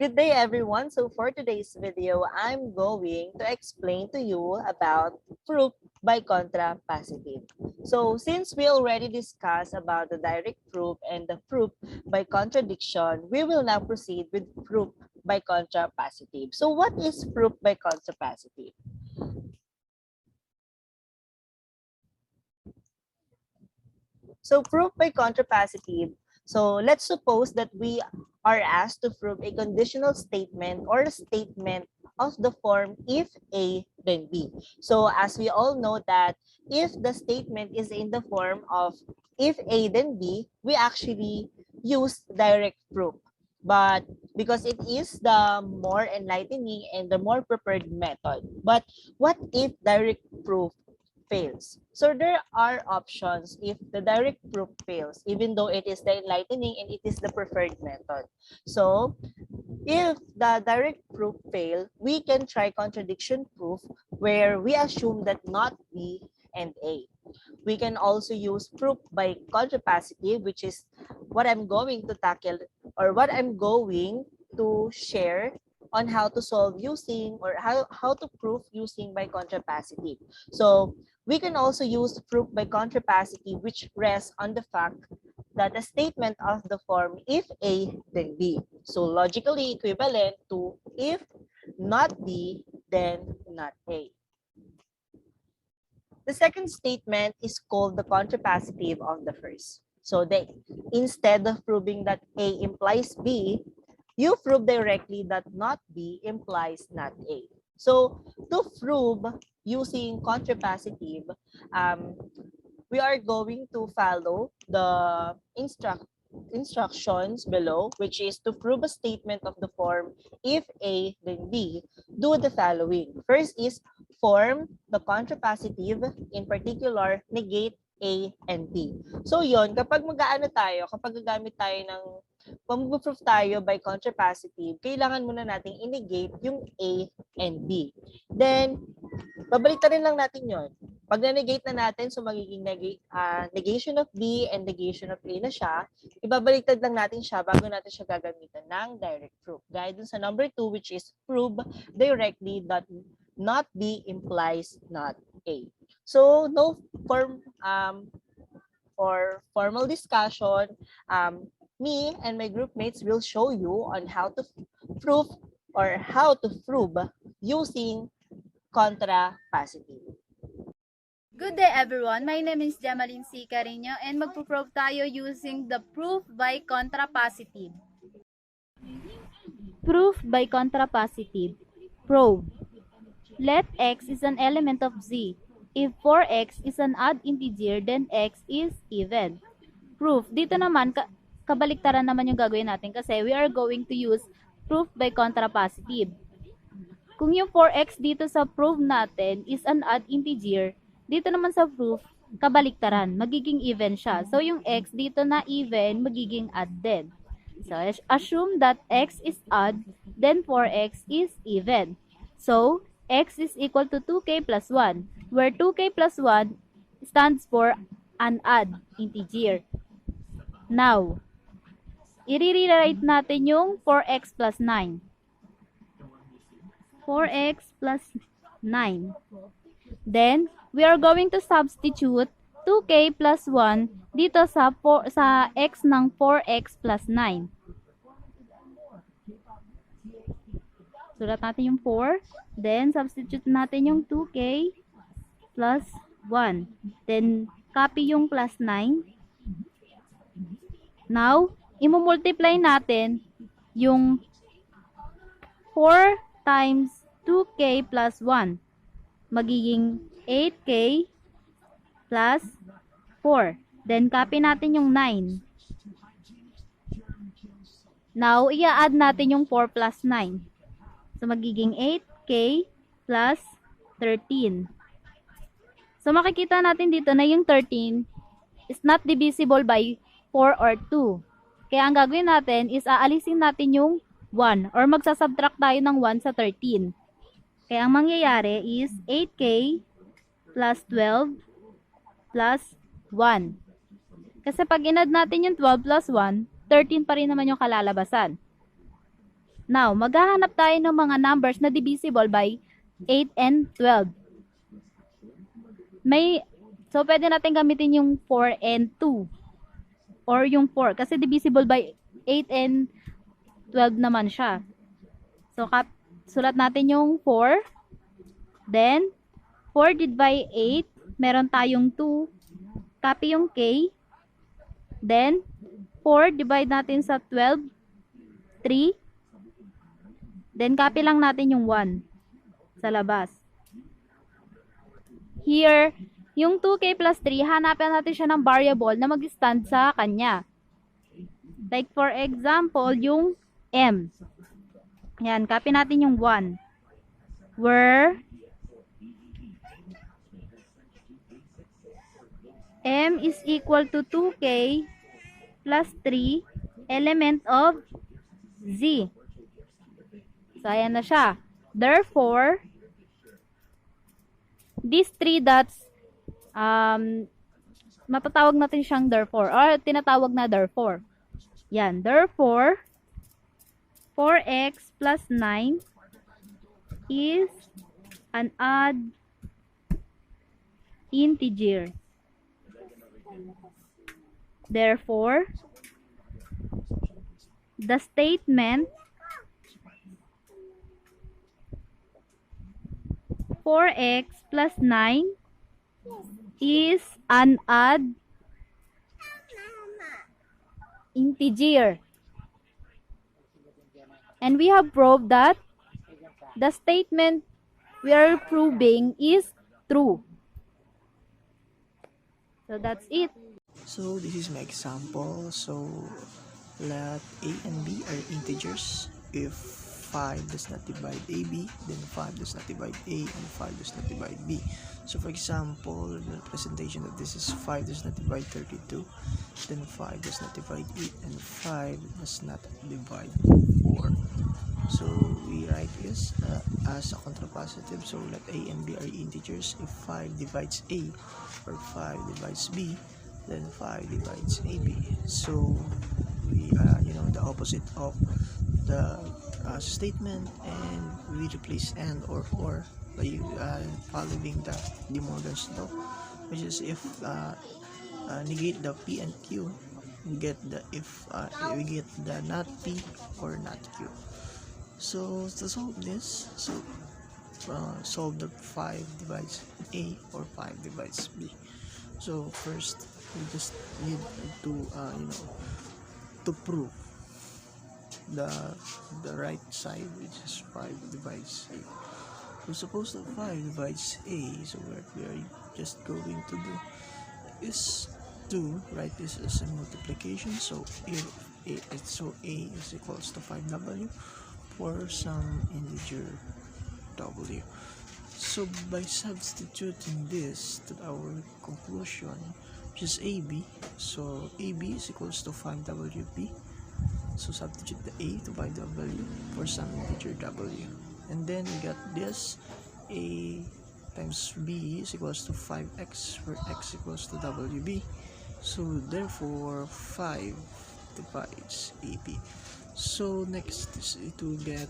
Good day, everyone. So for today's video, I'm going to explain to you about proof by contrapositive. So since we already discussed about the direct proof and the proof by contradiction, we will now proceed with proof by contrapositive. So what is proof by contrapositive? So proof by contrapositive. So let's suppose that we are asked to prove a conditional statement or a statement of the form if A then B. So as we all know that if the statement is in the form of if A then B, we actually use direct proof. But because it is the more enlightening and the more preferred method. But what if direct proof fails? So there are options if the direct proof fails, even though it is the enlightening and it is the preferred method. So if the direct proof fail, we can try contradiction proof where we assume that not B and A. We can also use proof by contrapositive, which is what I'm going to tackle or what I'm going to share on how to solve using or how to prove using by contrapositive. So we can also use proof by contrapositive, which rests on the fact that a statement of the form if A then B. So logically equivalent to if not B then not A. The second statement is called the contrapositive of the first. So instead of proving that A implies B, you prove directly that not B implies not A. So to prove using contrapositive, we are going to follow the instructions below, which is to prove a statement of the form if A then B, do the following. First is form the contrapositive, in particular negate A and B. So yon, kapag kapag gagamit tayo ng pag-proof tayo by contrapositive, kailangan muna nating i-negate yung A and B. Then babaliktarin lang natin yon. Pag na-negate na natin, so magiging negation of B and negation of A na siya, ibabaliktad lang natin siya bago natin siya gagamitan ng direct proof. Gaya dun sa number 2, which is prove directly that not B implies not A. So no for formal discussion, me and my group mates will show you on how to prove or how to prove using contrapositive. Good day everyone, my name is Jamaline C. Carino and magpo-prove tayo using the proof by contrapositive. Proof by contrapositive. Prove. Let x is an element of z. If 4x is an odd integer, then x is even. Proof. Dito naman, kabaliktaran naman yung gagawin natin kasi we are going to use proof by contrapositive. Kung yung 4x dito sa proof natin is an odd integer, dito naman sa proof, kabaliktaran, magiging even siya. So, yung x dito na even, magiging odd din. So, assume that x is odd, then 4x is even. So, x is equal to 2k plus 1, where 2k plus 1 stands for an odd integer. Now, i-rewrite natin yung 4x plus 9. 4x plus 9. Then, we are going to substitute 2k plus 1 dito sa x ng 4x plus 9. Sulat natin yung 4. Then, substitute natin yung 2k plus 1. Then, copy yung plus 9. Now, i-multiply natin yung 4 times 2k plus 1. Magiging 8k plus 4. Then, copy natin yung 9. Now, i-add natin yung 4 plus 9. So, magiging 8k plus 13. So, makikita natin dito na yung 13 is not divisible by 4 or 2. Kaya, ang gagawin natin is aalisin natin yung 1 or magsasubtract tayo ng 1 sa 13. Kaya ang mangyayari is 8k plus 12 plus 1. Kasi pag inad natin yung 12 plus 1, 13 pa rin naman yung kalalabasan. Now, maghahanap tayo ng mga numbers na divisible by 8 and 12. So, pwede natin gamitin yung 4 and 2. Or yung 4. Kasi divisible by 8 and 12 naman siya. So, sulat natin yung 4. Then, 4 divided by 8. Meron tayong 2. Copy yung K. Then, 4 divide natin sa 12. 3. Then, copy lang natin yung 1 sa labas. Here, yung 2k plus 3, hanapin natin siya ng variable na mag-stand sa kanya. Like for example, yung m. Yan, copy natin yung 1. Where m is equal to 2k plus 3 element of z. So, ayan na siya. Therefore, these 3 dots, matatawag natin siyang therefore, or tinatawag na therefore. Yan, therefore, 4x plus 9 is an odd integer. Therefore, the statement 4x plus 9 is an odd integer. And we have proved that the statement we are proving is true. So that's it. So this is my example. So let a and b are integers. If 5 does not divide AB, then 5 does not divide A, and 5 does not divide B. So for example, the representation of this is 5 does not divide 32, then 5 does not divide 8, and 5 does not divide 4. So we write this as a contrapositive. So let a and b are integers. If 5 divides A or 5 divides B, then 5 divides AB. So we the opposite of the statement, and we replace and or by following the De Morgan's law, which is if negate the P and Q, we get the we get the not P or not Q. So to solve this, solve the 5 divides A or 5 divides B. So first we just need to to prove the right side, which is 5 divides A. So suppose that 5 divides A, so what we are just going to do is to write this as a multiplication. So if A is equals to 5W for some integer W. So by substituting this to our conclusion, which is AB, so AB is equals to 5WB. So substitute the A to 5W for some integer W. And then we got this, A times B is equals to 5x, where x equals to WB. So therefore 5 divides AB. So next is to get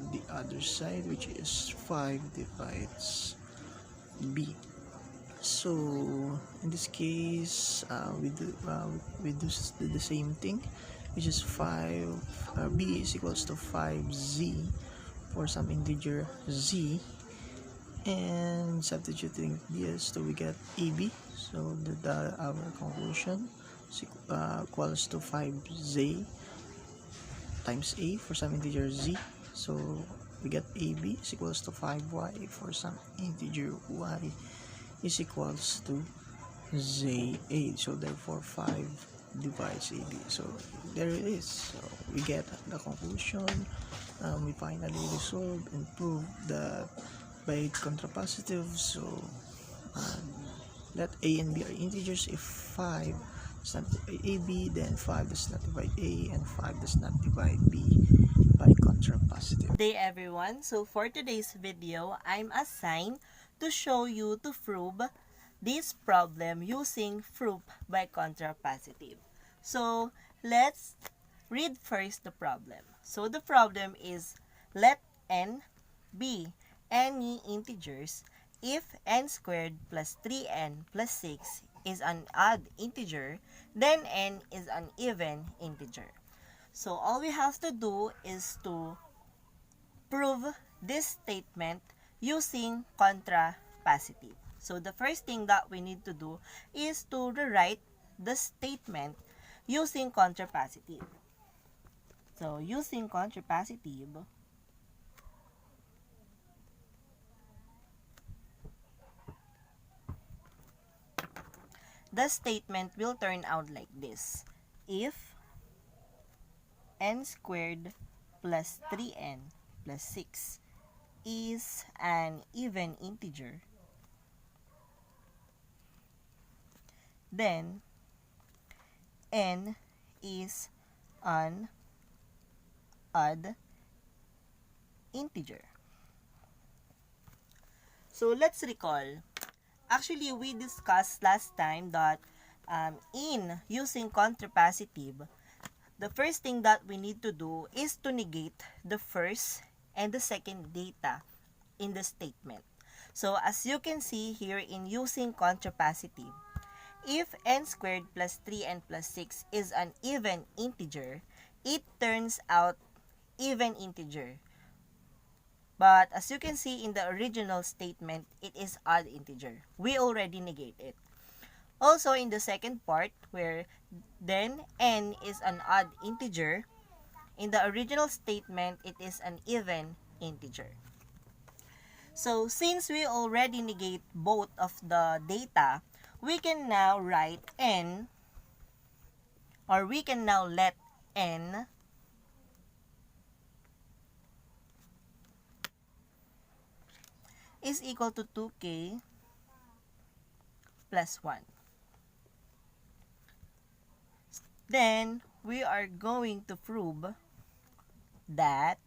the other side, which is 5 divides B. So in this case, we do the same thing, which is 5 B is equals to 5z for some integer z, and substituting this, so we get AB. So our conclusion equals to 5z times A for some integer z. So we get AB is equals to 5y for some integer y is equals to ZA. So therefore 5 divides AB. So there it is. So we get the conclusion. We finally resolve and prove that by contrapositive. So let A and B are integers. If 5 does not divide AB, then 5 does not divide A, and 5 does not divide B by contrapositive. Good day everyone. So for today's video, I'm assigned to show you to prove this problem using proof by contrapositive. So let's read first the problem. So the problem is let n be any integers if n squared plus 3n plus 6 is an odd integer, then n is an even integer. So all we have to do is to prove this statement using contrapositive. So the first thing that we need to do is to rewrite the statement using contrapositive. So using contrapositive, the statement will turn out like this. If n squared plus 3n plus 6 is an even integer, then n is an odd integer. So let's recall. Actually, we discussed last time that in using contrapositive, the first thing that we need to do is to negate the first and the second data in the statement. So as you can see here in using contrapositive, if n squared plus 3n plus 6 is an even integer, it turns out even integer. But as you can see in the original statement, it is odd integer. We already negate it. Also, in the second part, where then n is an odd integer, in the original statement, it is an even integer. So, since we already negate both of the data, we can now write n, or we can now let n is equal to 2k plus 1. Then, we are going to prove that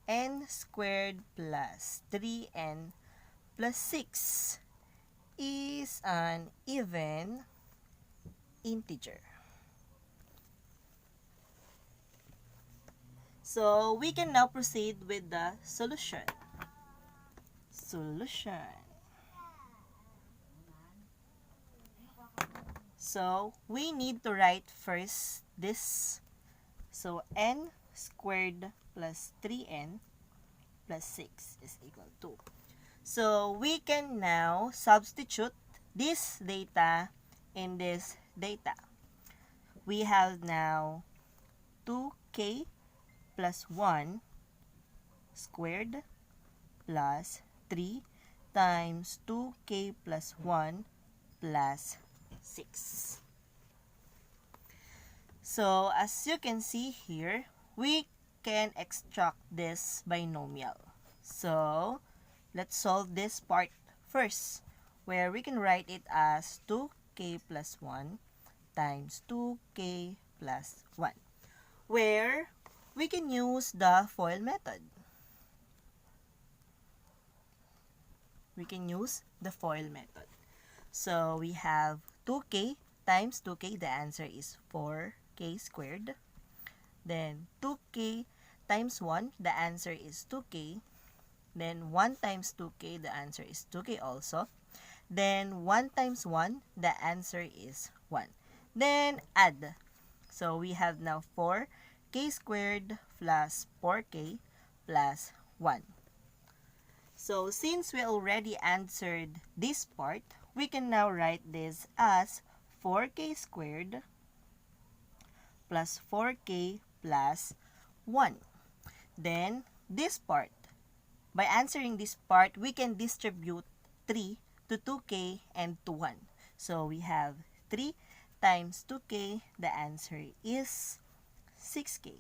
n squared plus 3n plus 6 is an even integer. So, we can now proceed with the solution. So, we need to write first this. So, n squared plus 3n plus 6 is equal to. So, we can now substitute this data in this data. We have now 2k plus 1 squared plus 3 times 2k plus 1 plus 6. So, as you can see here, we can extract this binomial. So, let's solve this part first, where we can write it as 2k plus 1 times 2k plus 1, where we can use the FOIL method. So, we have 2k times 2k, the answer is 4k squared. Then 2k times 1, the answer is 2k. Then 1 times 2k, the answer is 2k also. Then 1 times 1, the answer is 1. Then add. So we have now 4k squared plus 4k plus 1. So since we already answered this part, we can now write this as 4k squared plus 4k plus 1. Then, this part. By answering this part, we can distribute 3 to 2k and to 1. So, we have 3 times 2k. The answer is 6k.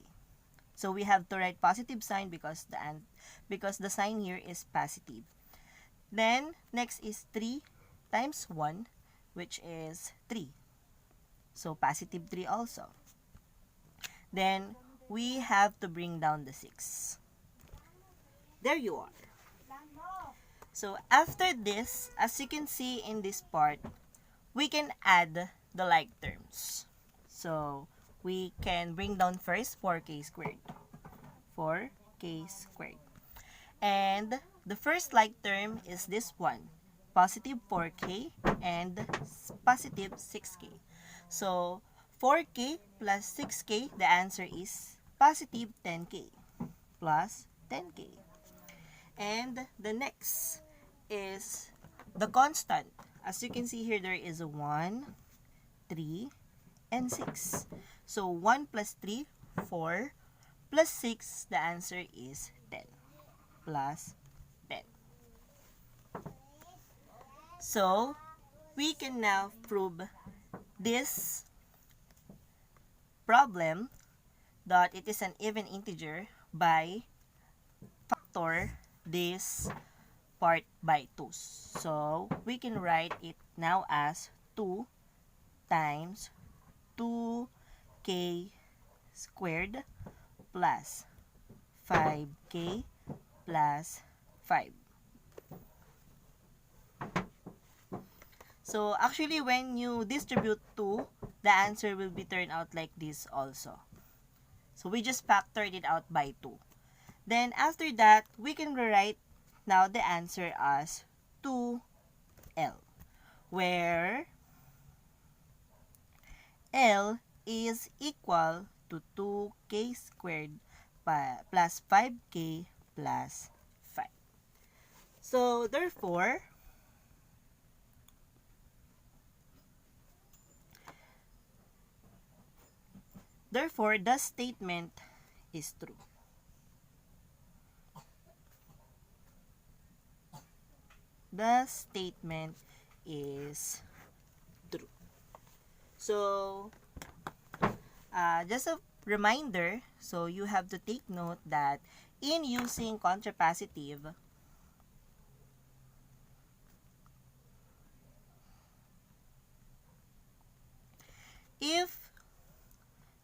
So, we have to write positive sign because the sign here is positive. Then, next is 3 times 1, which is 3. So, positive 3 also. Then, we have to bring down the 6. There you are. So, after this, as you can see in this part, we can add the like terms. So, we can bring down first 4k squared. 4k squared. And the first like term is this one, positive 4k and positive 6k. So, 4k plus 6k, the answer is positive 10k plus 10k. And the next is the constant. As you can see here, there is a 1, 3, and 6. So, 1 plus 3, 4, plus 6, the answer is 10 plus 10. So, we can now prove this problem that it is an even integer by factor this part by 2. So, we can write it now as 2 times 2k squared plus 5k plus 5. So, actually, when you distribute 2, the answer will be turned out like this also. So, we just factored it out by 2. Then, after that, we can rewrite now the answer as 2L, where L is equal to 2k squared plus 5k plus 5. So, therefore, the statement is true. The statement is true. So, just a reminder, so you have to take note that in using contrapositive, if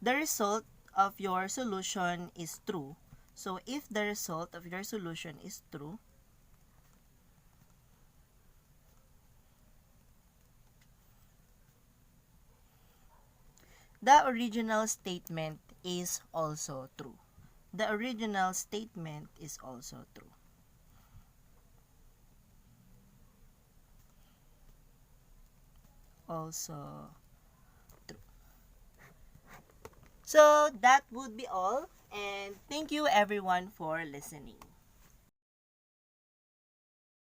the result of your solution is true, so if the result of your solution is true, the original statement is also true. The original statement is also true. Also true. So that would be all, and thank you everyone for listening.